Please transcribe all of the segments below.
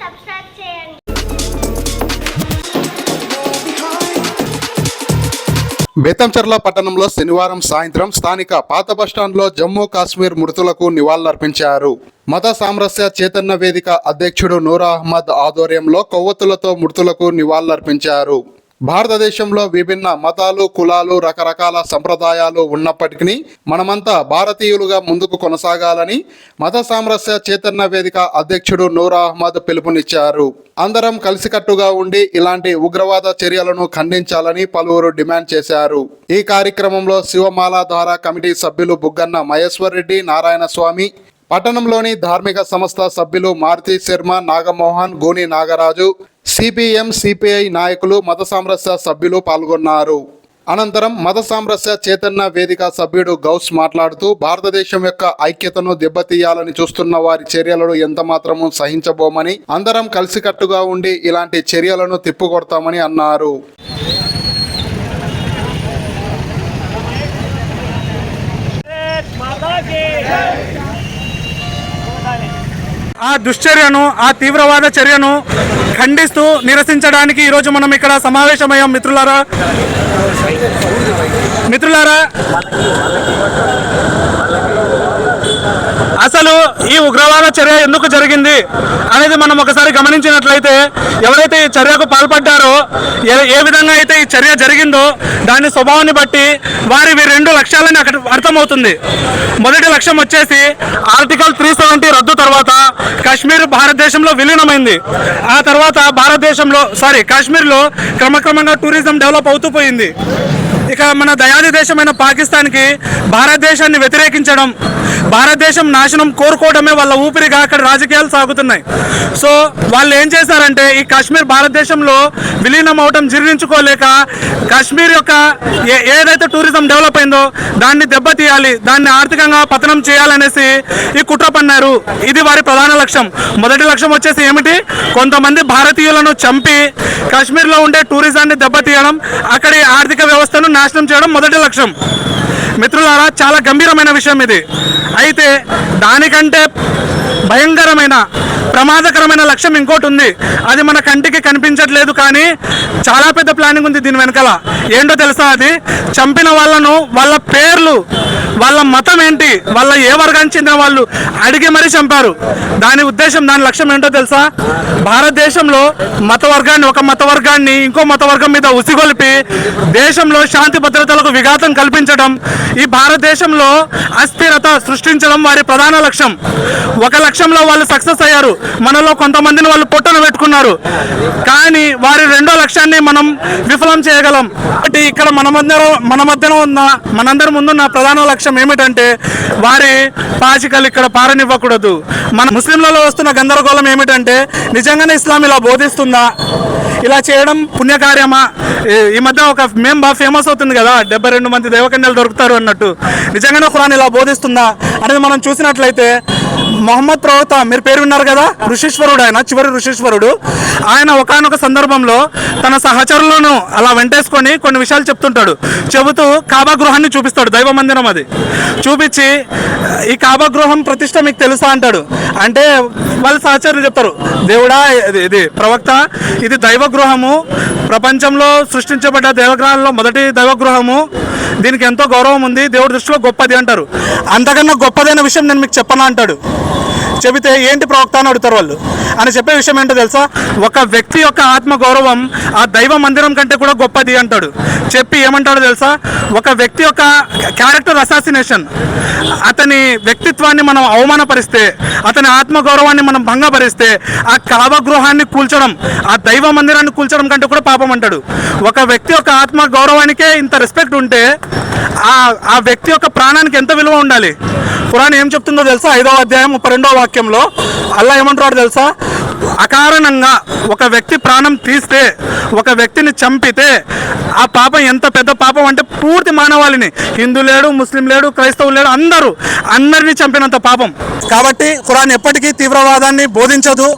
Subscribe చేయండి. బేతంచెర్ల పట్టణంలో శనివారం సాయంత్రం స్థానిక పాత బస్టాండ్లో జమ్మూ కాశ్మీర్ మృతులకు నివాళులర్పించారు. మత సామరస్య చైతన్య వేదిక అధ్యక్షుడు నూర్ అహ్మద్ ఆధ్వర్యంలో కొవ్వొత్తులతో మృతులకు నివాళులర్పించారు. భారతదేశంలో విభిన్న మతాలు, కులాలు, రకరకాల సంప్రదాయాలు ఉన్నప్పటికీ మనమంతా భారతీయులుగా ముందుకు కొనసాగాలని మత సామరస్య చైతన్య వేదిక అధ్యక్షుడు నూర్ అహ్మద్ పిలుపునిచ్చారు. అందరం కలిసికట్టుగా ఉండి ఇలాంటి ఉగ్రవాద చర్యలను ఖండించాలని పలువురు డిమాండ్ చేశారు. ఈ కార్యక్రమంలో శివమాల ద్వారా కమిటీ సభ్యులు బుగ్గన్న మహేశ్వర్ రెడ్డి, నారాయణ స్వామి, పట్టణంలోని ధార్మిక సంస్థ సభ్యులు మారుతి శర్మ, నాగమోహన్, గోని నాగరాజు, సిపిఎం, సిపిఐ నాయకులు, మత సామరస్య సభ్యులు పాల్గొన్నారు. అనంతరం మత సామరస్య చైతన్య వేదిక సభ్యుడు గౌస్ మాట్లాడుతూ భారతదేశం యొక్క ఐక్యతను దెబ్బతీయాలని చూస్తున్న వారి చర్యలను ఎంతమాత్రము సహించబోమని, అందరం కలిసికట్టుగా ఉండి ఇలాంటి చర్యలను తిప్పుకొడతామని అన్నారు. ఆ దుశ్చర్యను, ఆ తీవ్రవాద చర్యను ఖండిస్తూ నిరసించడానికి ఈరోజు మనం ఇక్కడ సమావేశమయ్యాం. మిత్రులారా, అసలు ఈ ఉగ్రవాద చర్య ఎందుకు జరిగింది అనేది మనం ఒకసారి గమనించినట్లయితే, ఎవరైతే ఈ చర్యకు పాల్పడ్డారో, ఏ విధంగా అయితే ఈ చర్య జరిగిందో దాని స్వభావాన్ని బట్టి వారి రెండు లక్ష్యాలని అక్కడ అర్థమవుతుంది. మొదటి లక్ష్యం వచ్చేసి ఆర్టికల్ 370 రద్దు తర్వాత కాశ్మీర్ భారతదేశంలో విలీనమైంది. ఆ తర్వాత కాశ్మీర్లో క్రమక్రమంగా టూరిజం డెవలప్ అవుతూ పోయింది. ఇక మన దయాది దేశమైన పాకిస్తాన్కి భారతదేశాన్ని వ్యతిరేకించడం, భారతదేశం నాశనం కోరుకోవడమే వాళ్ళ ఊపిరిగా అక్కడ రాజకీయాలు సాగుతున్నాయి. సో వాళ్ళు ఏం చేశారంటే, ఈ కాశ్మీర్ భారతదేశంలో విలీనం అవడం జీర్ణించుకోలేక కాశ్మీర్ యొక్క ఏదైతే టూరిజం డెవలప్ అయిందో దాన్ని దెబ్బతీయాలి, దాన్ని ఆర్థికంగా పతనం చేయాలనేసి ఈ కుట్ర పన్నారు. ఇది వారి ప్రధాన లక్ష్యం. మొదటి లక్ష్యం వచ్చేసి ఏమిటి? కొంతమంది భారతీయులను చంపి కాశ్మీర్లో ఉండే టూరిజాన్ని దెబ్బతీయడం, అక్కడి ఆర్థిక వ్యవస్థను నాశనం చేయడం మొదటి లక్ష్యం. మిత్రులారా, చాలా గంభీరమైన విషయం ఇది. అయితే దానికంటే భయంకరమైన, ప్రమాదకరమైన లక్ష్యం ఇంకోటి ఉంది. అది మన కంటికి కనిపించట్లేదు, కానీ చాలా పెద్ద ప్లానింగ్ ఉంది దీని వెనకాల. ఏంటో తెలుసా? అది చంపిన వాళ్ళను, వాళ్ళ పేర్లు, వాళ్ళ మతం ఏంటి, వాళ్ళ ఏ వర్గానికి చెందిన వాళ్ళు అడిగి మరీ చంపారు. దాని ఉద్దేశం, దాని లక్ష్యం ఏంటో తెలుసా? భారతదేశంలో ఒక మత వర్గాన్ని ఇంకో మత వర్గం మీద ఉసిగొలిపి దేశంలో శాంతి భద్రతలకు విఘాతం కల్పించడం, ఈ భారతదేశంలో అస్థిరత సృష్టించడం వారి ప్రధాన లక్ష్యం. ఒక లక్ష్యంలో వాళ్ళు సక్సెస్ అయ్యారు. మనలో కొంతమందిని వాళ్ళు పొట్టన పెట్టుకున్నారు, కానీ వారి రెండో లక్ష్యాన్ని మనం విఫలం చేయగలం. అంటే ఇక్కడ మనందరి ముందున్న ప్రధాన లక్ష్యం ఏమిటంటే, వారి పాచికలు ఇక్కడ పారనివ్వకూడదు. మన ముస్లింలలో వస్తున్న గందరగోళం ఏమిటంటే, నిజంగానే ఇస్లాం ఇలా బోధిస్తుందా? ఇలా చేయడం పుణ్యకార్యమా? ఈ మధ్య ఒక మేం బాగా ఫేమస్ అవుతుంది కదా, 72 మంది దేవకన్యలు దొరుకుతారు అన్నట్టు. నిజంగానే ఖురాన్ ఇలా బోధిస్తుందా అనేది మనం చూసినట్లయితే, మొహమ్మద్ ప్రవక్త, మీరు పేరు విన్నారు కదా, ఋషీశ్వరుడు, ఆయన చివరి ఋషీశ్వరుడు. ఆయన ఒకానొక సందర్భంలో తన సహచరులను అలా వెంటేసుకొని కొన్ని విషయాలు చెబుతూ కాబా గృహాన్ని చూపిస్తాడు. దైవ మందిరం అది చూపించి, ఈ కాబా గృహం ప్రతిష్ట మీకు తెలుసా అంటాడు. అంటే వాళ్ళ సహచరులు చెప్తారు, దేవుడా, ఇది ప్రవక్త, ఇది దైవ గృహము, ప్రపంచంలో సృష్టించబడ్డ దేవగ్రహాల్లో మొదటి దైవగృహము, దీనికి ఎంతో గౌరవం ఉంది, దేవుడి దృష్టిలో గొప్పది అంటారు. అంతకన్నా గొప్పదైన విషయం నేను మీకు చెప్పనా అంటాడు. చెబితే ఏంటి ప్రవక్త అని అడుగుతారు వాళ్ళు. అని చెప్పే విషయం ఏంటో తెలుసా? ఒక వ్యక్తి యొక్క ఆత్మ గౌరవం ఆ దైవ మందిరం కంటే కూడా గొప్పది అంటాడు. చెప్పి ఏమంటాడో తెలుసా? ఒక వ్యక్తి యొక్క క్యారెక్టర్ అసాసినేషన్, అతని వ్యక్తిత్వాన్ని మనం అవమానపరిస్తే, అతని ఆత్మ గౌరవాన్ని మనం భంగపరిస్తే, ఆ కాబా గృహాన్ని కూల్చడం, ఆ దైవ మందిరాన్ని కూల్చడం కంటే కూడా పాపం అంటాడు. ఒక వ్యక్తి యొక్క ఆత్మ గౌరవానికే ఇంత రెస్పెక్ట్ ఉంటే ఆ వ్యక్తి యొక్క ప్రాణానికి ఎంత విలువ ఉండాలి? ఖురాన్ ఏం చెప్తుందో తెలుసా? 5వ అధ్యాయం 32వ వాక్యంలో అల్లా ఏమంటాడో తెలుసా? అకారణంగా ఒక వ్యక్తి ప్రాణం తీస్తే, ఒక వ్యక్తిని చంపితే ఆ పాపం ఎంత పెద్ద పాపం అంటే, పూర్తి మానవాళిని, హిందూ లేడు, ముస్లిం లేడు, క్రైస్తవులు లేడు, అందరినీ చంపినంత పాపం. కాబట్టి ఖురాన్ ఎప్పటికీ తీవ్రవాదాన్ని బోధించదు.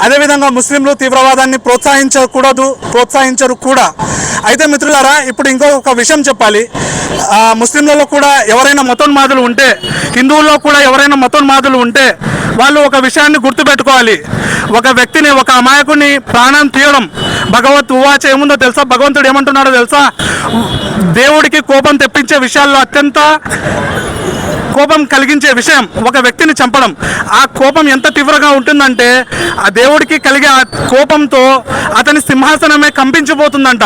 అదేవిధంగా ముస్లింలు తీవ్రవాదాన్ని ప్రోత్సహించరు కూడా. అయితే మిత్రులారా, ఇప్పుడు ఇంకొక విషయం చెప్పాలి. ముస్లింలలో కూడా ఎవరైనా మతోన్మాదులు ఉంటే, హిందువుల్లో కూడా ఎవరైనా మతోన్మాదులు ఉంటే, వాళ్ళు ఒక విషయాన్ని గుర్తుపెట్టుకోవాలి. ఒక వ్యక్తిని, ఒక అమాయకుని ప్రాణం తీయడం. భగవత్ ఉవాచ ఏముందో తెలుసా? భగవంతుడు ఏమంటున్నాడో తెలుసా? దేవుడికి కోపం తెప్పించే విషయాల్లో అత్యంత కోపం కలిగించే విషయం ఒక వ్యక్తిని చంపడం. ఆ కోపం ఎంత తీవ్రంగా ఉంటుందంటే ఆ దేవుడికి కలిగే ఆ కోపంతో అతని సింహాసనమే కంపించిపోతుందంట.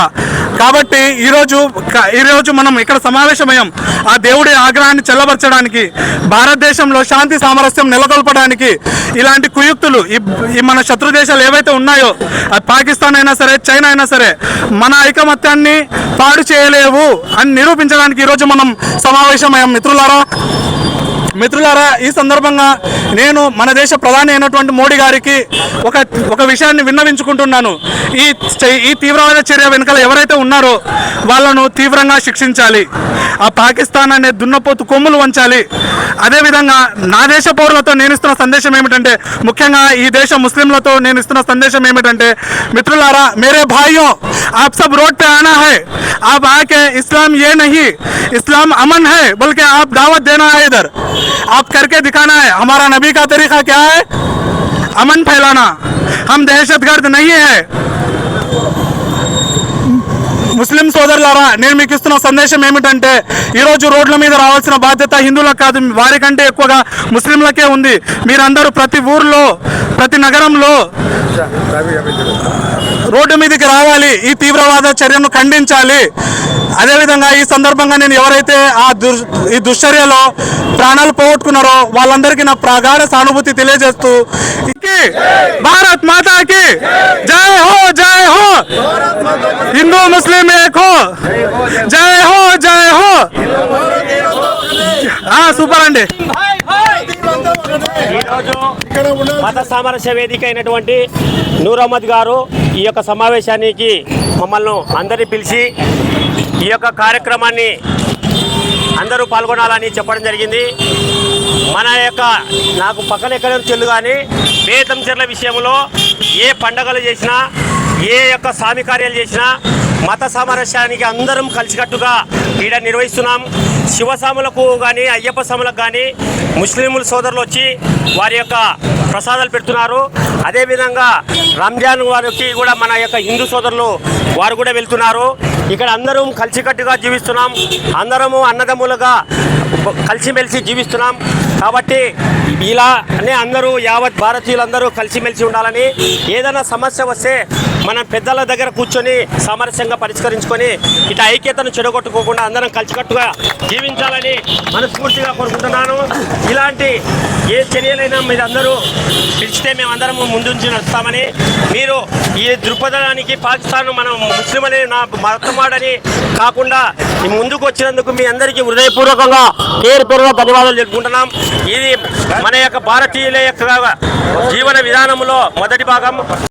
కాబట్టి ఈరోజు మనం ఇక్కడ సమావేశమయ్యాం ఆ దేవుడి ఆగ్రహాన్ని చల్లబరచడానికి, భారతదేశంలో శాంతి సామరస్యం నెలకొల్పడానికి. ఇలాంటి కుయుక్తులు ఈ మన శత్రు దేశాలు ఏవైతే ఉన్నాయో, అది పాకిస్తాన్ అయినా సరే, చైనా అయినా సరే, మన ఐకమత్యాన్ని పాడు చేయలేవు అని నిరూపించడానికి ఈరోజు మనం సమావేశమయ్యాం. మిత్రులారా, ఈ సందర్భంగా నేను మన దేశ ప్రధాని అయినటువంటి మోడీ గారికి ఒక విషయాన్ని విన్నవించుకుంటున్నాను. ఈ తీవ్రవాద చర్య వెనుకల ఎవరైతే ఉన్నారో వాళ్ళను తీవ్రంగా శిక్షించాలి. ఆ పాకిస్తాన్ అనే దున్నపోతు కొమ్ములు వంచాలి. అదేవిధంగా నా దేశ పౌరులతో నేను ఇస్తున్న సందేశం ఏమిటంటే, ముఖ్యంగా ఈ దేశ ముస్లింలతో నేను ఇస్తున్న సందేశం ఏమిటంటే, మిత్రులారా, మేరే భాయియో, आप सब रोड पे आना है. आप आके इस्लाम ये नहीं, इस्लाम अमन है, बल्कि आप दावत देना है. इधर आप करके दिखाना है. हमारा नबी का तरीका क्या है? अमन फैलाना. हम दहशतगर्द नहीं है. ముస్లిం సోదరులారా, నేను మీకు ఇస్తున్న సందేశం ఏమిటంటే, ఈరోజు రోడ్ల మీద రావాల్సిన బాధ్యత హిందువులకు కాదు, వారికంటే ఎక్కువగా ముస్లింలకే ఉంది. మీరందరూ ప్రతి ఊర్లో, ప్రతి నగరంలో రోడ్డు మీదకి రావాలి, ఈ తీవ్రవాద చర్యను ఖండించాలి. అదేవిధంగా ఈ సందర్భంగా నేను ఎవరైతే ఈ దుశ్చర్యలో ప్రాణాలు పోగొట్టుకున్నారో వాళ్ళందరికీ నా ప్రగాఢ సానుభూతి తెలియజేస్తూ, భారత్ మాతాకి జై హో, జై హో, హిందూ ముస్లిం ఏక్ హో, జై హో, జై హో. సూపర్ అండి. ఈరోజు మత సామరస్య వేదిక అయినటువంటి నూర్ అహ్మద్ గారు ఈ యొక్క సమావేశానికి మమ్మల్ని అందరినీ పిలిచి ఈ యొక్క కార్యక్రమాన్ని అందరూ పాల్గొనాలని చెప్పడం జరిగింది. మన యొక్క నాకు పక్కన ఎక్కడ చెల్లు కానీ బేతంచెర్ల విషయంలో ఏ పండగలు చేసినా, ఏ యొక్క స్వామి కార్యాలు చేసినా మత సామరస్యానికి అందరం కలిసికట్టుగా ఈడ నిర్వహిస్తున్నాం. శివస్వాములకు కానీ, అయ్యప్ప స్వాములకు కానీ ముస్లింల సోదరులు వచ్చి వారి యొక్క ప్రసాదాలు పెడుతున్నారు. అదేవిధంగా రంజాన్ వారికి కూడా మన యొక్క హిందూ సోదరులు వారు కూడా వెళ్తున్నారు. ఇక్కడ అందరం కలిసికట్టుగా జీవిస్తున్నాం, అందరము అన్నదమ్ములుగా కలిసిమెలిసి జీవిస్తున్నాం. కాబట్టి ఇలానే అందరూ యావత్ భారతీయులందరూ కలిసిమెలిసి ఉండాలని, ఏదైనా సమస్య వస్తే మనం పెద్దల దగ్గర కూర్చొని సామరస్యంగా పరిష్కరించుకొని ఇటు ఐక్యతను చెడగొట్టుకోకుండా అందరం కలిసికట్టుగా జీవించాలని మనస్ఫూర్తిగా కోరుకుంటున్నాను. ఇలాంటి ఏ చర్యలైనా మీరు అందరూ పిలిచితే మేమందరం ముందుంచి నడుస్తామని, మీరు ఈ దృక్పథానికి పాకిస్తాన్ మనం ముస్లింలే నా మతమాడని కాకుండా ముందుకు వచ్చినందుకు మీ అందరికీ హృదయపూర్వకంగా పేరుపూర్వక ధన్యవాదాలు తెలుపుకుంటున్నాం. ఇది మన యొక్క భారతీయుల యొక్క జీవన విధానంలో మొదటి భాగం.